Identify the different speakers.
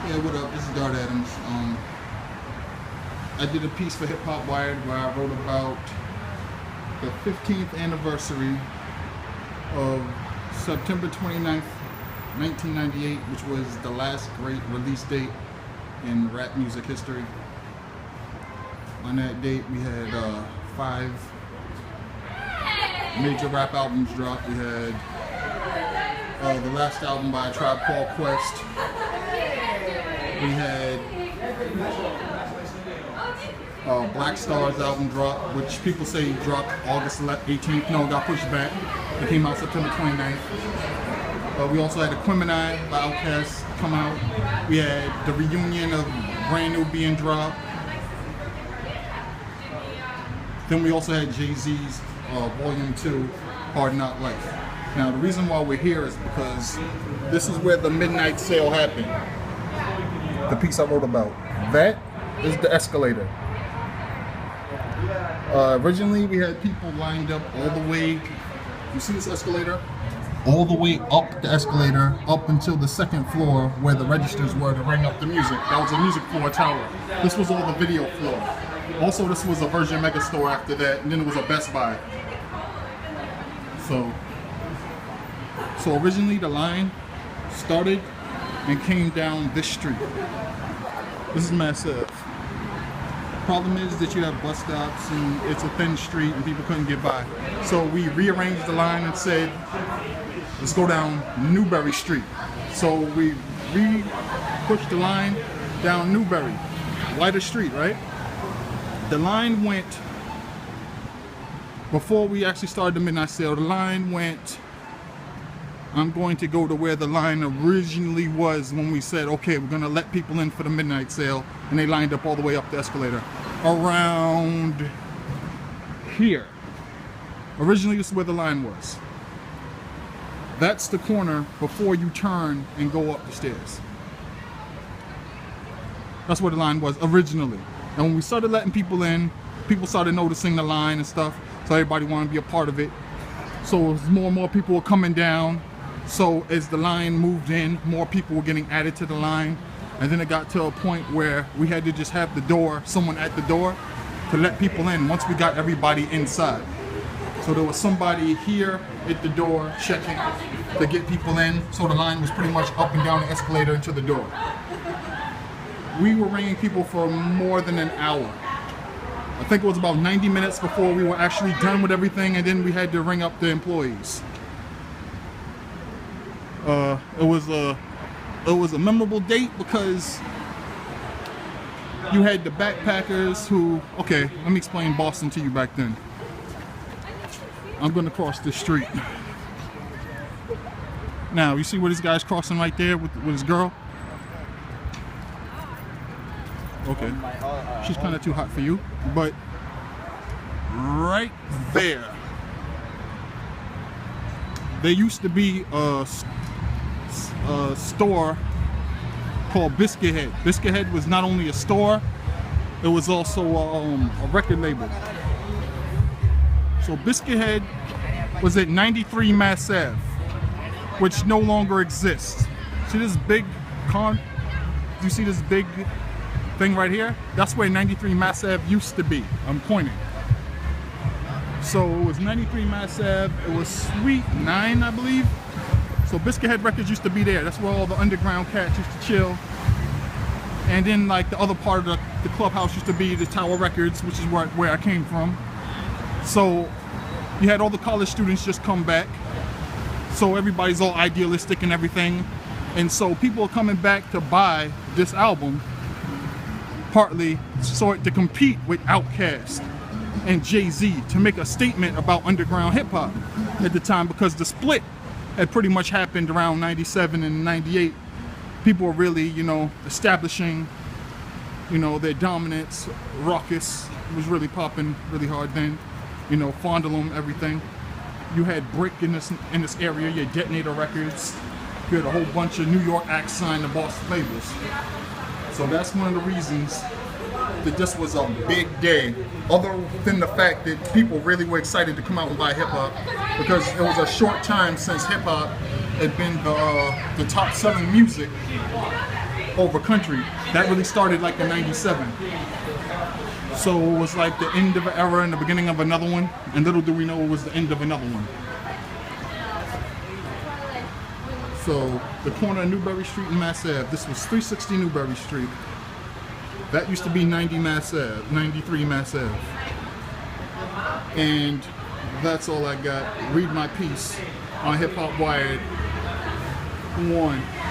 Speaker 1: Yeah, what up? This is Dart Adams. I did a piece for Hip Hop Wired where I wrote about the 15th anniversary of September 29th, 1998, which was the last great release date in rap music history. On that date, we had 5 major rap albums dropped. We had the last album by a Tribe Called Quest. We had Black Star's album dropped, which people say dropped August 18th. No, it got pushed back. It came out September 29th. We also had Aquemini by Outkast come out. We had the reunion of Brand New being dropped. Then we also had Jay-Z's Volume 2, Hard Knock Life. Now the reason why we're here is because this is where the midnight sale happened. The piece I wrote about. That is the escalator. Originally we had people lined up all the way, you see this escalator? All the way up the escalator, up until the second floor where the registers were to ring up the music. That was a music floor tower. This was all the video floor. Also, this was a Virgin Megastore after that, and then it was a Best Buy. So originally the line started and came down this street. This is massive. Problem is that you have bus stops and it's a thin street and people couldn't get by. So we rearranged the line and said, let's go down Newbury Street. So we pushed the line down Newbury, wider street, right? The line went, before we actually started the midnight sale, the line went, I'm going to go to where the line originally was when we said, okay, we're gonna let people in for the midnight sale, and they lined up all the way up the escalator. Around here. Originally, this is where the line was. That's the corner before you turn and go up the stairs. That's where the line was originally. And when we started letting people in, people started noticing the line and stuff, so everybody wanted to be a part of it. So as more and more people were coming down, so as the line moved in, more people were getting added to the line. And then it got to a point where we had to just have the door, someone at the door, to let people in once we got everybody inside. So there was somebody here at the door checking to get people in, so the line was pretty much up and down the escalator to the door. We were ringing people for more than an hour. I think it was about 90 minutes before we were actually done with everything, and then we had to ring up the employees. It was a memorable date because you had the backpackers who, okay, let me explain Boston to you back then. I'm gonna cross this street. Now, you see where this guy's crossing right there with his girl? Okay, she's kind of too hot for you, but right there, there used to be a store called Biscuit Head. Biscuit Head was not only a store, it was also a record label. So Biscuit Head was at 93 Mass Ave, which no longer exists. See this big you see this big thing right here? That's where 93 Mass Ave used to be. I'm pointing. So it was 93 Mass Ave, it was Suite 9, I believe. So Biscuit Head Records used to be there. That's where all the underground cats used to chill. And then like the other part of the clubhouse used to be the Tower Records, which is where I came from. So you had all the college students just come back. So everybody's all idealistic and everything. And so people are coming back to buy this album, partly so to compete with Outkast and Jay-Z, to make a statement about underground hip hop at the time, because the split had pretty much happened around 97 and 98. People were really, establishing, their dominance. Raucous was really popping really hard then. Fondulum, everything. You had Brick in this area, you had Detonator Records. You had a whole bunch of New York acts signed to Boston labels. So that's one of the reasons that this was a big day, other than the fact that people really were excited to come out and buy hip hop, because it was a short time since hip hop had been the top selling music over country. That really started like in '97. So it was like the end of an era and the beginning of another one. And little do we know it was the end of another one. So the corner of Newbury Street and Mass Ave. This was 360 Newbury Street. That used to be 90 Mass Ave, 93 Mass Ave. And that's all I got. Read my piece on Hip Hop Wired 1.